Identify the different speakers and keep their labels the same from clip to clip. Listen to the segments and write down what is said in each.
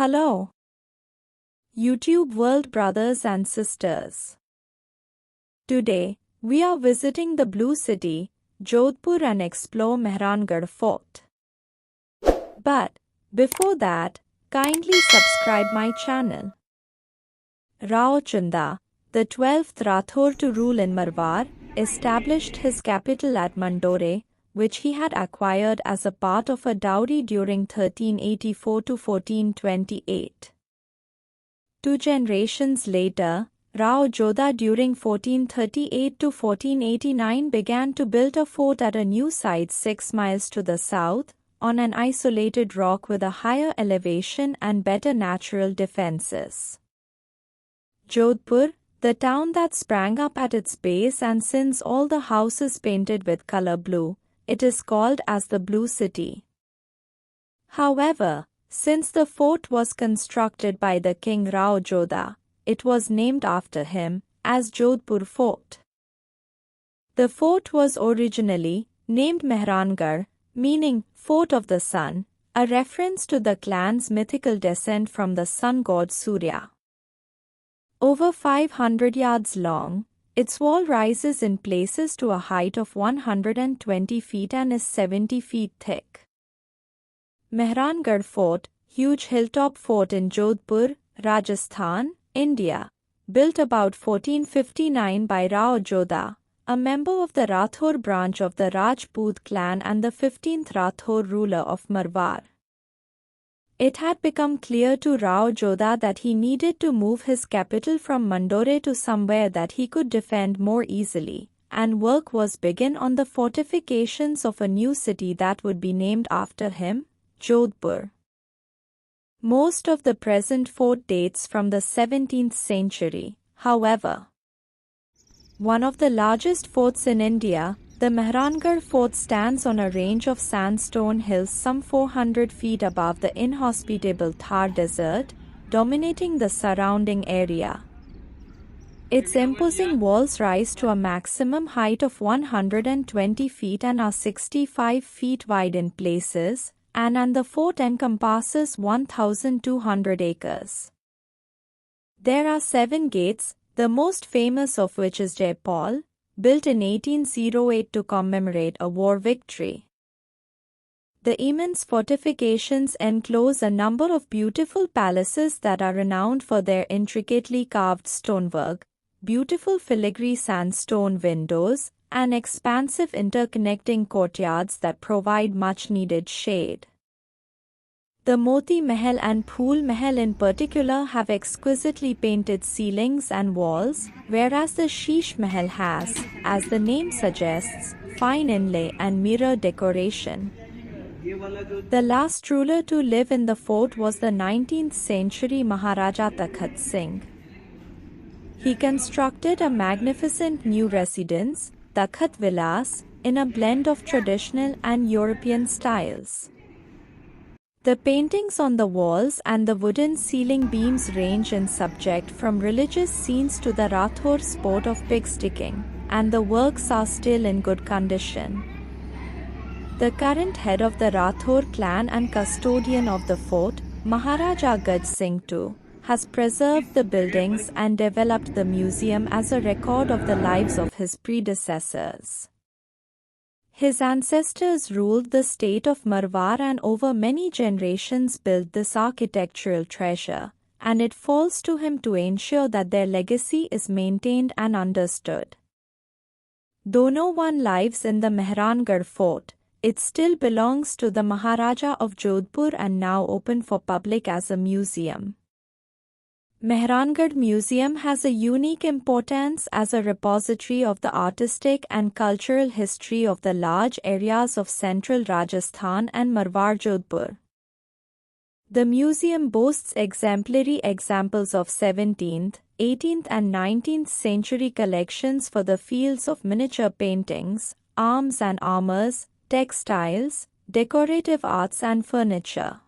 Speaker 1: Hello, YouTube world brothers and sisters. Today, we are visiting the Blue City, Jodhpur and explore Mehrangarh Fort. But, before that, kindly subscribe my channel. Rao Chunda, the 12th Rathore to rule in Marwar, established his capital at Mandore, which he had acquired as a part of a dowry during 1384 to 1428. 2 generations later, Rao Jodha during 1438 to 1489 began to build a fort at a new site 6 miles to the south, on an isolated rock with a higher elevation and better natural defenses. Jodhpur, the town that sprang up at its base and since all the houses painted with color blue, it is called as the Blue City. However, since the fort was constructed by the king Rao Jodha, it was named after him as Jodhpur Fort. The fort was originally named Mehrangarh, meaning Fort of the Sun, a reference to the clan's mythical descent from the sun god Surya. Over 500 yards long, its wall rises in places to a height of 120 feet and is 70 feet thick. Mehrangarh Fort, huge hilltop fort in Jodhpur, Rajasthan, India, built about 1459 by Rao Jodha, a member of the Rathore branch of the Rajput clan and the 15th Rathore ruler of Marwar. It had become clear to Rao Jodha that he needed to move his capital from Mandore to somewhere that he could defend more easily, and work was begun on the fortifications of a new city that would be named after him, Jodhpur. Most of the present fort dates from the 17th century, however. One of the largest forts in India, the Mehrangarh Fort stands on a range of sandstone hills some 400 feet above the inhospitable Thar Desert, dominating the surrounding area. Its imposing walls rise to a maximum height of 120 feet and are 65 feet wide in places, and the fort encompasses 1,200 acres. There are 7 gates, the most famous of which is Jaipal, built in 1808 to commemorate a war victory. The immense fortifications enclose a number of beautiful palaces that are renowned for their intricately carved stonework, beautiful filigree sandstone windows, and expansive interconnecting courtyards that provide much-needed shade. The Moti Mahal and Phool Mahal in particular have exquisitely painted ceilings and walls, whereas the Sheesh Mahal has, as the name suggests, fine inlay and mirror decoration. The last ruler to live in the fort was the 19th century Maharaja Takhat Singh. He constructed a magnificent new residence, Takhat Vilas, in a blend of traditional and European styles. The paintings on the walls and the wooden ceiling beams range in subject from religious scenes to the Rathore sport of pig sticking, and the works are still in good condition. The current head of the Rathore clan and custodian of the fort, Maharaja Gaj Singh II, has preserved the buildings and developed the museum as a record of the lives of his predecessors. His ancestors ruled the state of Marwar and over many generations built this architectural treasure, and it falls to him to ensure that their legacy is maintained and understood. Though no one lives in the Mehrangarh Fort, it still belongs to the Maharaja of Jodhpur and now open for public as a museum. Mehrangarh Museum has a unique importance as a repository of the artistic and cultural history of the large areas of central Rajasthan and Marwar Jodhpur. The museum boasts exemplary examples of 17th, 18th and 19th century collections for the fields of miniature paintings, arms and armors, textiles, decorative arts and furniture.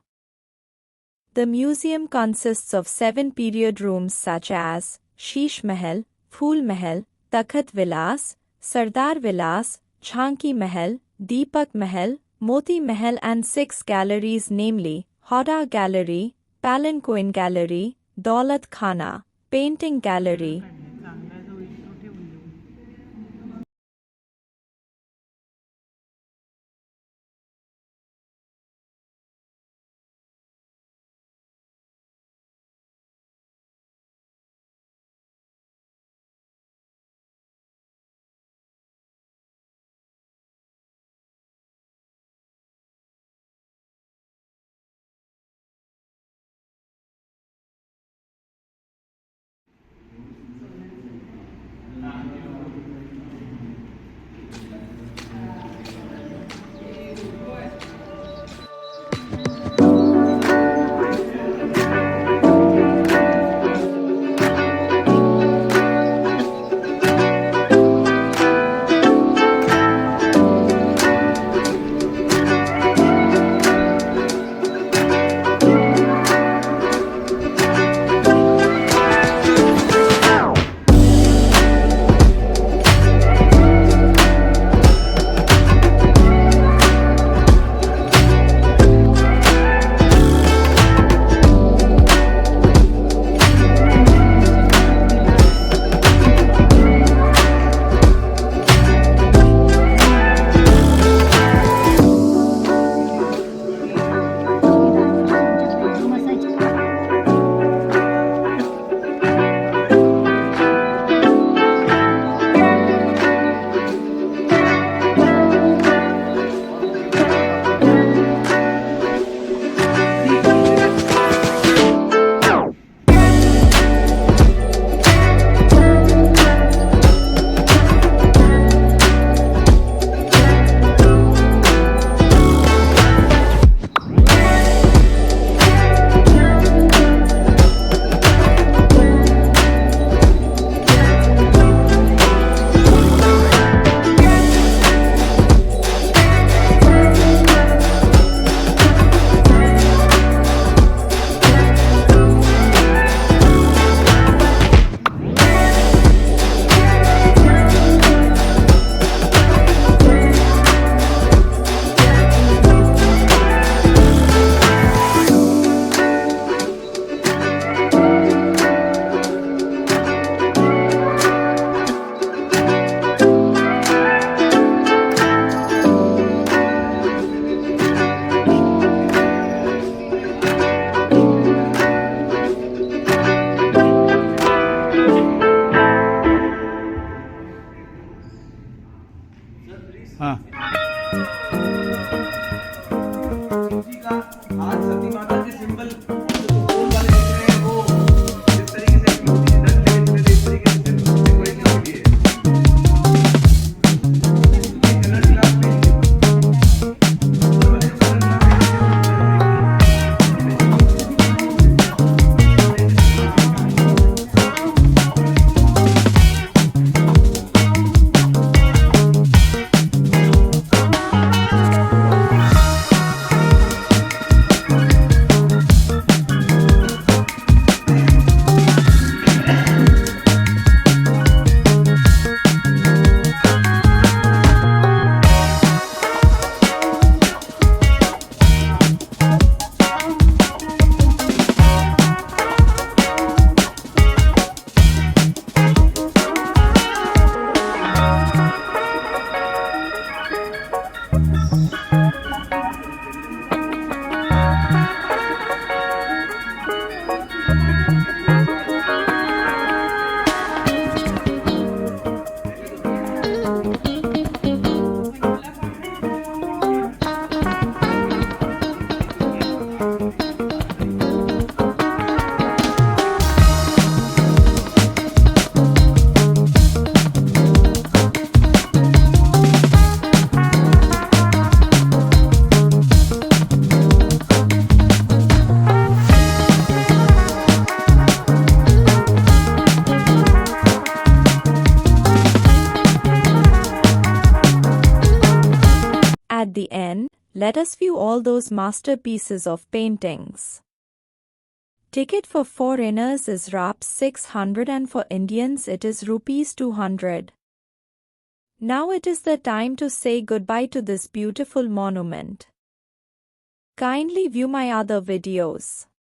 Speaker 1: The museum consists of 7 period rooms such as Sheesh Mahal, Phool Mahal, Takhat Vilas, Sardar Vilas, Jhanki Mahal, Deepak Mahal, Moti Mahal and 6 galleries namely Howrah Gallery, Palanquin Gallery, Daulat Khana, Painting Gallery.
Speaker 2: हाँ
Speaker 3: आज सती माता के symbol फूल वाले दिख रहे हैं वो जिस तरीके से की होती है रथ लेके इस तरीके से डेकोरेशन होती है ये कलर ग्लास में
Speaker 1: At the end, let us view all those masterpieces of paintings. Ticket for foreigners is Rs 600 and for Indians it is Rs 200. Now it is the time to say goodbye to this beautiful monument. Kindly view my other videos.